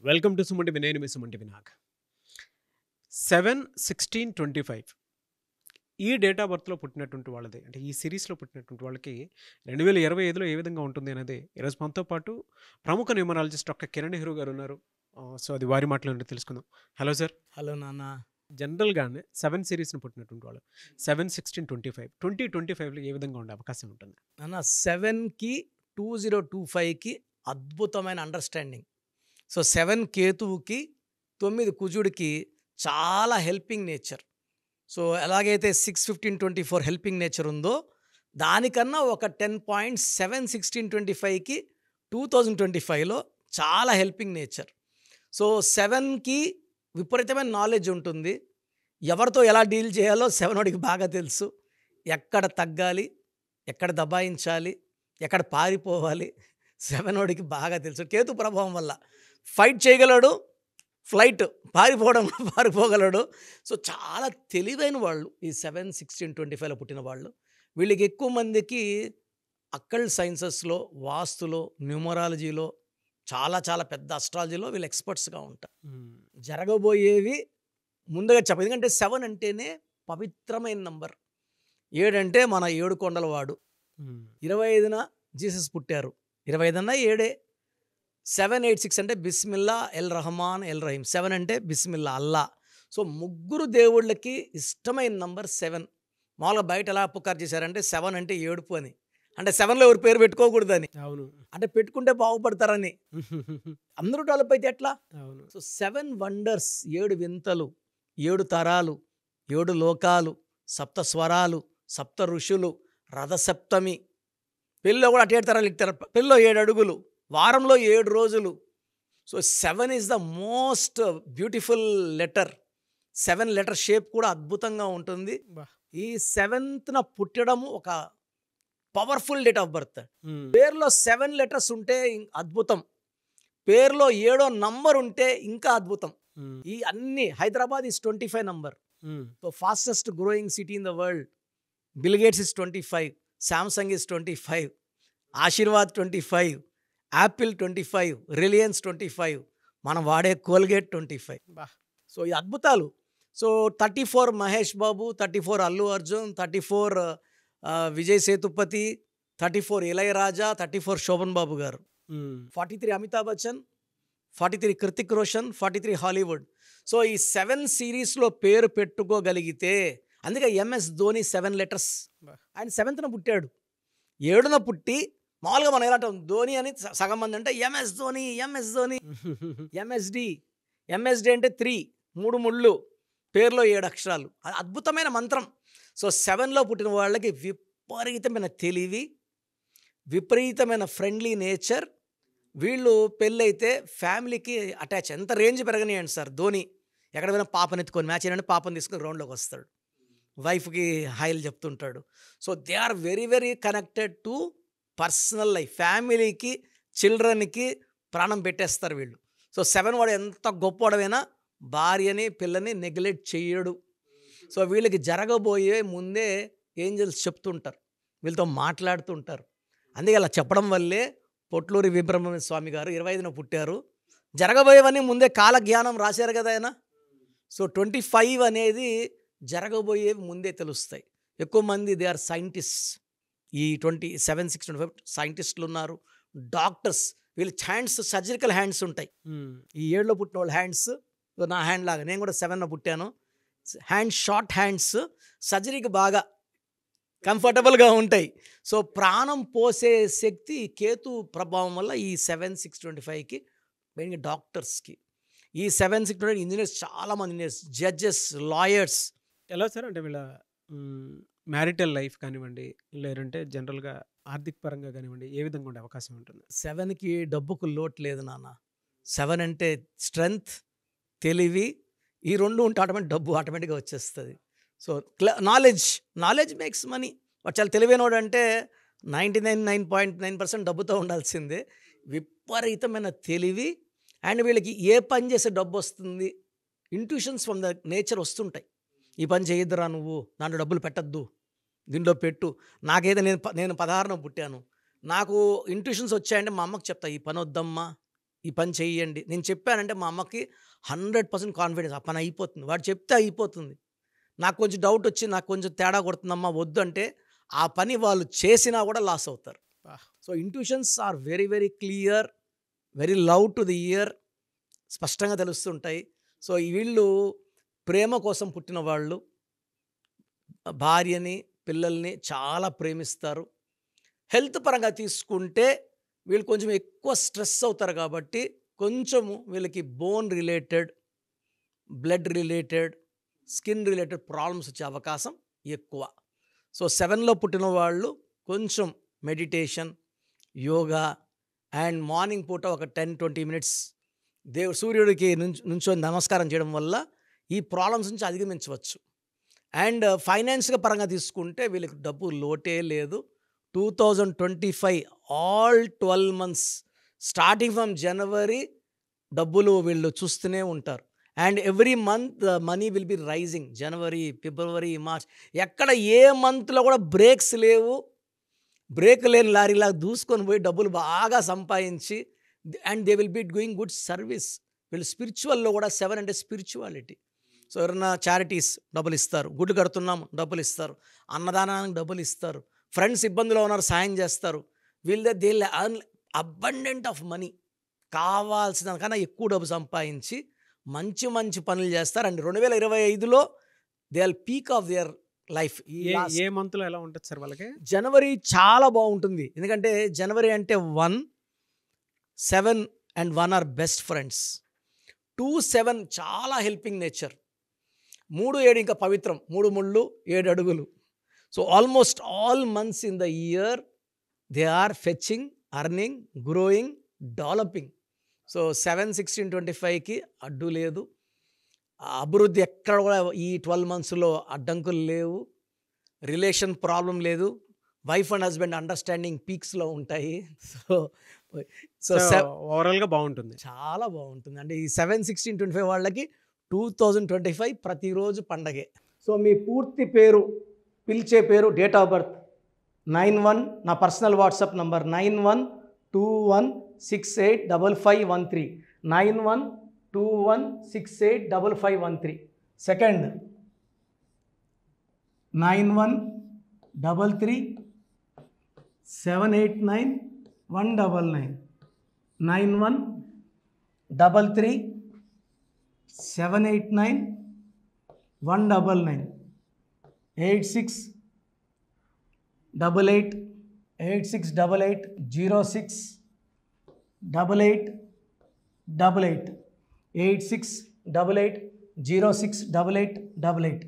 Welcome to సుమంటి నేను మీ సుమంటి వినాయక్ 7/16/25 ఈ date of బర్త్లో పుట్టినటువంటి వాళ్ళది అంటే ఈ సిరీస్లో పుట్టినటువంటి వాళ్ళకి 2025లో ఏ విధంగా ఉంటుంది అనేది ఈరోజు మనతో పాటు ప్రముఖ న్యూమరాలజిస్ట్ డాక్టర్ కిరణ్ నెహ్రూ గారు ఉన్నారు. సో అది వారి మాటలు తెలుసుకుందాం. Hello sir. హలో నాన్న. జనరల్గానే 7 సిరీస్ని పుట్టినటువంటి వాళ్ళు 7/16/25 2025లో ఏ విధంగా ఉండే అవకాశం ఉంటుంది నాన్న 7కి 2025కి అద్భుతమైన అండర్స్టాండింగ్. సో 7 కేతువుకి 9 కుజుడికి చాలా హెల్పింగ్ నేచర్. సో ఎలాగైతే 6/15/24 హెల్పింగ్ నేచర్ ఉందో దానికన్నా ఒక 10 పాయింట్స్ 7/16/25కి 2025లో చాలా హెల్పింగ్ నేచర్. సో 7కి విపరీతమైన నాలెడ్జ్ ఉంటుంది. ఎవరితో ఎలా డీల్ చేయాలో 7 వాడికి బాగా తెలుసు. ఎక్కడ తగ్గాలి, ఎక్కడ దబాయించాలి, ఎక్కడ పారిపోవాలి 7 వాడికి బాగా తెలుసు. కేతు ప్రభావం వల్ల ఫైట్ చేయగలడు, ఫ్లైట్ పారిపోగలడు. సో చాలా తెలివైన వాళ్ళు ఈ 7/16/25లో పుట్టిన వాళ్ళు. వీళ్ళకి ఎక్కువ మందికి అక్కల్ సైన్సెస్లో, వాస్తులో, న్యూమరాలజీలో చాలా చాలా పెద్ద అస్ట్రాలజీలో వీళ్ళు ఎక్స్పర్ట్స్గా ఉంటారు. జరగబోయేవి ముందుగా చెప్పదు. ఎందుకంటే 7 అంటేనే పవిత్రమైన నంబర్. 7 అంటే మన 7 కొండల వాడు. 25న జీసస్ పుట్టారు. 25 అన్నా 7. 786 అంటే బిస్మిల్లా ఎల్ రహమాన్ ఎల్ రహీం. 7 అంటే బిస్మిల్లా అల్లా. సో ముగ్గురు దేవుళ్ళకి ఇష్టమైన నంబర్ 7. మామూలుగా బయట ఎలా పుకారు చేశారంటే 7 అంటే ఏడుపు అని. అంటే 7లో ఎవరి పేరు పెట్టుకోకూడదని. అవును. అంటే పెట్టుకుంటే బాగుపడతారని. అందరూ డెవలప్ అయితే ఎట్లా? అవును. సో 7 వండర్స్, 7 వింతలు, 7 తరాలు, 7 లోకాలు, సప్త స్వరాలు, సప్త ఋషులు, రథసప్తమి. పెళ్ళిలో కూడా అటు 7 తరాలు ఇస్తారు. పెళ్ళిలో 7 అడుగులు, వారంలో 7 రోజులు. So 7 is the most beautiful letter. 7 letter shape కూడా అద్భుతంగా ఉంటుంది. ఈ 7న పుట్టడము ఒక పవర్ఫుల్ డేట్ ఆఫ్ బర్త్. పేరులో 7 లెటర్స్ ఉంటే అద్భుతం. పేరులో 7వ నంబర్ ఉంటే ఇంకా అద్భుతం. ఈ అన్ని Hyderabad is 25 number. So fastest growing city in the world. Bill Gates is 25, Samsung is 25, Aashirvaad 25, Apple 25, Reliance 25, మనం వాడే కోల్గేట్ 25. సో ఈ అద్భుతాలు. So 34 Mahesh Babu, 34 Allu Arjun, 34 Vijay Sethupathi, 34 Ilaiyaraaja, 34 Sobhan Babu garu, 43 Amitabh Bachchan, 43 Hrithik Roshan, 43 Hollywood. So ఈ 7 సిరీస్లో పేరు పెట్టుకోగలిగితే, అందుకే ఎంఎస్ ధోని 7 లెటర్స్. ఆయన 7న పుట్టాడు. 7న పుట్టి మామూలుగా మనం ఎలా అంటాం ధోని అని సగం మంది అంటే MS Dhoni, MS Dhoni, MSD. MSD అంటే 3 ముళ్ళు, పేరులో 7 అక్షరాలు. అద్భుతమైన మంత్రం. సో 7లో పుట్టిన వాళ్ళకి విపరీతమైన తెలివి, విపరీతమైన ఫ్రెండ్లీ నేచర్. వీళ్ళు పెళ్ళైతే ఫ్యామిలీకి అటాచ్. ఎంత రేంజ్ పెరగనియండి సార్. ధోని ఎక్కడ పోయినా పాపని ఎత్తుకొని మ్యాచ్ అయినా పాపని తీసుకొని గ్రౌండ్లోకి వస్తాడు. వైఫ్కి హాయిలు చెప్తుంటాడు. So they are very very connected to personal life. ఫ్యామిలీకి, చిల్డ్రన్కి ప్రాణం పెట్టేస్తారు వీళ్ళు. సో 7 వాడు ఎంత గొప్పవాడైనా భార్యని, పిల్లని నెగ్లెక్ట్ చేయడు. సో వీళ్ళకి జరగబోయే ముందే ఏంజల్స్ చెప్తుంటారు, వీళ్ళతో మాట్లాడుతుంటారు. అందుకే అలా చెప్పడం వల్లే పొట్లూరి వీరబ్రహ్మణ్య స్వామి గారు 25న పుట్టారు. జరగబోయేవన్నీ ముందే కాలజ్ఞానం రాశారు కదా ఆయన. సో 25 అనేది జరగబోయేవి ముందే తెలుస్తాయి. ఎక్కువ మంది దే ఆర్ సైంటిస్ట్. ఈ 7/6/25 సైంటిస్టులు ఉన్నారు, డాక్టర్స్. వీళ్ళ హ్యాండ్స్ సర్జికల్ హ్యాండ్స్ ఉంటాయి. ఈ 7లో పుట్టిన వాళ్ళ హ్యాండ్స్ నా హ్యాండ్ లాగా. నేను కూడా 7న పుట్టాను. హ్యాండ్ షార్ట్ హ్యాండ్స్, సర్జరీకి బాగా కంఫర్టబుల్గా ఉంటాయి. సో ప్రాణం పోసే శక్తి కేతు ప్రభావం వల్ల ఈ 7/6/25కి మెయిన్గా డాక్టర్స్కి. ఈ 7/6/25 ఇంజనీర్స్, చాలామంది ఇంజనీర్స్, జడ్జెస్, లాయర్స్. ఎలా సార్ అంటే వీళ్ళ మ్యారిటల్ లైఫ్ కానివ్వండి, లేదంటే జనరల్గా ఆర్థిక పరంగా కానివ్వండి, ఏ విధంగా ఉండే అవకాశం ఉంటుంది? 7కి డబ్బుకు లోటు లేదు నాన్న. 7 అంటే స్ట్రెంగ్త్, తెలివి, ఈ 2 ఉంటే డబ్బు ఆటోమేటిక్గా వచ్చేస్తుంది. So knowledge makes money. వాడు చాలా తెలివైనవాడు అంటే 99.9% డబ్బుతో ఉండాల్సిందే. విపరీతమైన తెలివి. అండ్ వీళ్ళకి ఏ పని చేసే డబ్బు వస్తుంది, ఇంట్యూషన్స్ ఫ్రమ్ ద నేచర్ వస్తుంటాయి. ఈ పని చేయొద్దురా నువ్వు, దాంట్లో డబ్బులు పెట్టద్దు, దీంట్లో పెట్టు. నాకైతే నేను 16న పుట్టాను. నాకు ఇంట్యూషన్స్ వచ్చాయంటే మా అమ్మకు చెప్తా, ఈ పని వద్దమ్మా, ఈ పని చెయ్యండి. నేను చెప్పానంటే మా అమ్మకి 100% కాన్ఫిడెన్స్. ఆ పని అయిపోతుంది. వాడు చెప్తే అయిపోతుంది. నాకు కొంచెం డౌట్ వచ్చి నాకు కొంచెం తేడా కొడుతుందమ్మా వద్దు అంటే ఆ పని వాళ్ళు చేసినా కూడా లాస్ అవుతారు. So intuitions are very very clear, very love to the year, స్పష్టంగా తెలుస్తుంటాయి. సో వీళ్ళు ప్రేమ కోసం పుట్టిన వాళ్ళు, భార్యని పిల్లల్ని చాలా ప్రేమిస్తారు. హెల్త్ పరంగా తీసుకుంటే వీళ్ళు కొంచెం ఎక్కువ స్ట్రెస్ అవుతారు కాబట్టి కొంచెము వీళ్ళకి bone related, blood related, skin related problems వచ్చే అవకాశం ఎక్కువ. సో 7లో పుట్టిన వాళ్ళు కొంచెం మెడిటేషన్, యోగా అండ్ మార్నింగ్ పూట ఒక 10-20 మినిట్స్ సూర్యుడికి నుంచొని నమస్కారం చేయడం వల్ల ఈ ప్రాబ్లమ్స్ నుంచి అధిగమించవచ్చు. అండ్ ఫైనాన్షియల్ పరంగా తీసుకుంటే వీళ్ళకి డబ్బు లోటే లేదు. 2025 all 12 months starting from January డబ్బులు వీళ్ళు చూస్తూనే ఉంటారు. And every month money will be rising. జనవరి, ఫిబ్రవరి, మార్చ్ ఎక్కడ ఏ మంత్లో కూడా బ్రేక్స్ లేవు. బ్రేక్ లేని లారీలా దూసుకొని పోయి డబ్బులు బాగా సంపాదించి and they will be doing good service. వీళ్ళు స్పిరిచువల్లో కూడా 7 అంటే స్పిరిచువాలిటీ. సో ఎవరైనా చారిటీస్ డబ్బులు ఇస్తారు, గుడ్డు కడుతున్నాము డబ్బులు ఇస్తారు, అన్నదానానికి డబ్బులు ఇస్తారు, ఫ్రెండ్స్ ఇబ్బందులో ఉన్నారు సాయం చేస్తారు. They earn abundant of money. కావాల్సిన కన్నా ఎక్కువ డబ్బు సంపాదించి మంచి మంచి పనులు చేస్తారు. అండ్ 2025లో they are peak of their life. ఏ మంత్లో ఎలా ఉంటుంది సార్ వాళ్ళకి? జనవరి చాలా బాగుంటుంది. ఎందుకంటే జనవరి అంటే 1, 7 అండ్ 1 ఆర్ బెస్ట్ ఫ్రెండ్స్. 2, 7 చాలా హెల్పింగ్ నేచర్. 3, 7 ఇంకా పవిత్రం. 3 ముళ్ళు 7 అడుగులు. So almost all months in the year they are fetching, earning, growing, developing. So 7, 16, 25కి అడ్డు లేదు. అభివృద్ధి ఎక్కడ కూడా ఈ 12 మంత్స్లో అడ్డంకులు లేవు. రిలేషన్ ప్రాబ్లం లేదు. వైఫ్ అండ్ హస్బెండ్ అండర్స్టాండింగ్ పీక్స్లో ఉంటాయి. సో ఓవరాల్గా బాగుంటుంది, చాలా బాగుంటుంది. అంటే ఈ 7, 16, 25 వాళ్ళకి 2025 ప్రతిరోజు పండగే. సో మీ పూర్తి పేరు, పిలిచే పేరు, డేట్ ఆఫ్ బర్త్ 91, నా personal WhatsApp number 9121685513, 9121685513. Second 9133789199, 9133789199, 8688068888, 8688068888.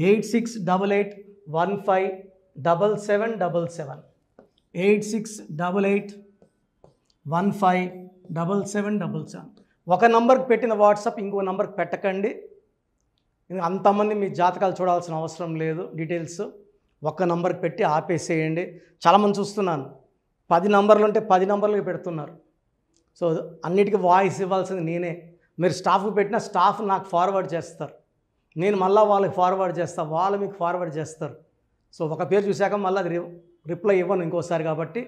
Eight 8688157777, 8688157777. ఒక నంబర్కి పెట్టిన వాట్సాప్ ఇంకో నంబర్కి పెట్టకండి. అంతమంది మీ జాతకాలు చూడాల్సిన అవసరం లేదు. డీటెయిల్స్ ఒక్క నంబర్కి పెట్టి ఆపేసేయండి. చాలామంది చూస్తున్నాను 10 నంబర్లు ఉంటే 10 నంబర్లకి పెడుతున్నారు. సో అన్నిటికీ వాయిస్ ఇవ్వాల్సింది నేనే. మీరు స్టాఫ్కి పెట్టిన స్టాఫ్ నాకు ఫార్వర్డ్ చేస్తారు, నేను మళ్ళీ వాళ్ళకి ఫార్వర్డ్ చేస్తాను, వాళ్ళు మీకు ఫార్వర్డ్ చేస్తారు. సో ఒక పేరు చూశాక మళ్ళీ అది రిప్లై ఇవ్వను ఇంకోసారి. కాబట్టి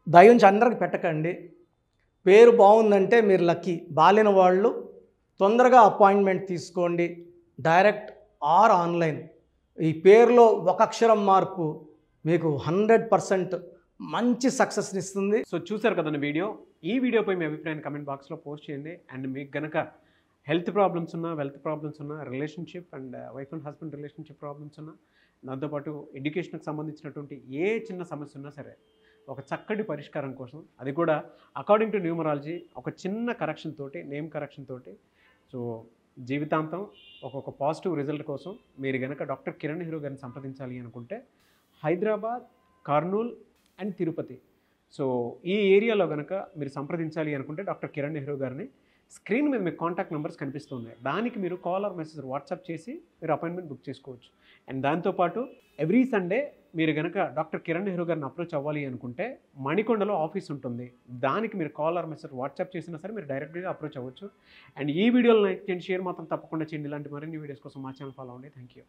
దయించి అందరికి పెట్టకండి. పేరు బాగుందంటే మీరు లక్కీ. బాలేని వాళ్ళు తొందరగా అపాయింట్మెంట్ తీసుకోండి, డైరెక్ట్ ఆర్ ఆన్లైన్. ఈ పేరులో ఒక అక్షరం మార్పు మీకు 100% మంచి సక్సెస్ని ఇస్తుంది. సో చూసారు కదండి వీడియో. ఈ వీడియోపై మీ అభిప్రాయాన్ని కమెంట్ బాక్స్లో పోస్ట్ చేయండి. అండ్ మీకు కనుక హెల్త్ ప్రాబ్లమ్స్ ఉన్నా, వెల్త్ ప్రాబ్లమ్స్ ఉన్నా, relationship and wife and husband relationship problems ఉన్నా, దాంతోపాటు ఎడ్యుకేషన్కి సంబంధించినటువంటి ఏ చిన్న సమస్య ఉన్నా సరే ఒక చక్కటి పరిష్కారం కోసం, అది కూడా అకార్డింగ్ టు న్యూమరాలజీ ఒక చిన్న కరెక్షన్ తోటి, నేమ్ కరెక్షన్ తోటి, సో జీవితాంతం ఒక పాజిటివ్ రిజల్ట్ కోసం మీరు కనుక డాక్టర్ కిరణ్ నెహ్రూ గారిని సంప్రదించాలి అనుకుంటే హైదరాబాద్, కర్నూల్ అండ్ తిరుపతి, సో ఈ ఏరియాలో కనుక మీరు సంప్రదించాలి అనుకుంటే డాక్టర్ కిరణ్ నెహ్రూ గారిని స్క్రీన్ మీద మీకు కాంటాక్ట్ నెంబర్స్ కనిపిస్తున్నాయి. దానికి మీరు కాల్ ఆర్ మెసేజ్ వాట్సాప్ చేసి మీరు అపాయింట్మెంట్ బుక్ చేసుకోవచ్చు. అండ్ దాంతోపాటు ఎవ్రీ సండే మీరు కనుక డాక్టర్ కిరణ్ నెహ్రూ గారిని అప్రోచ్ అవ్వాలి అనుకుంటే మణికొండలో ఆఫీస్ ఉంటుంది. దానికి మీరు కాల్ ఆర్ మెసేజ్ వాట్సాప్ చేసినా సరే మీరు డైరెక్ట్గా అప్రోచ్ అవ్వచ్చు. అండ్ ఈ వీడియోలో లైక్ చేయండి, షేర్ మాత్రం తప్పకుండా చేయండి. ఇలాంటి మరిన్ని వీడియోస్ కోసం మా ఛానల్ ఫాలో అవ్వండి. Thank you.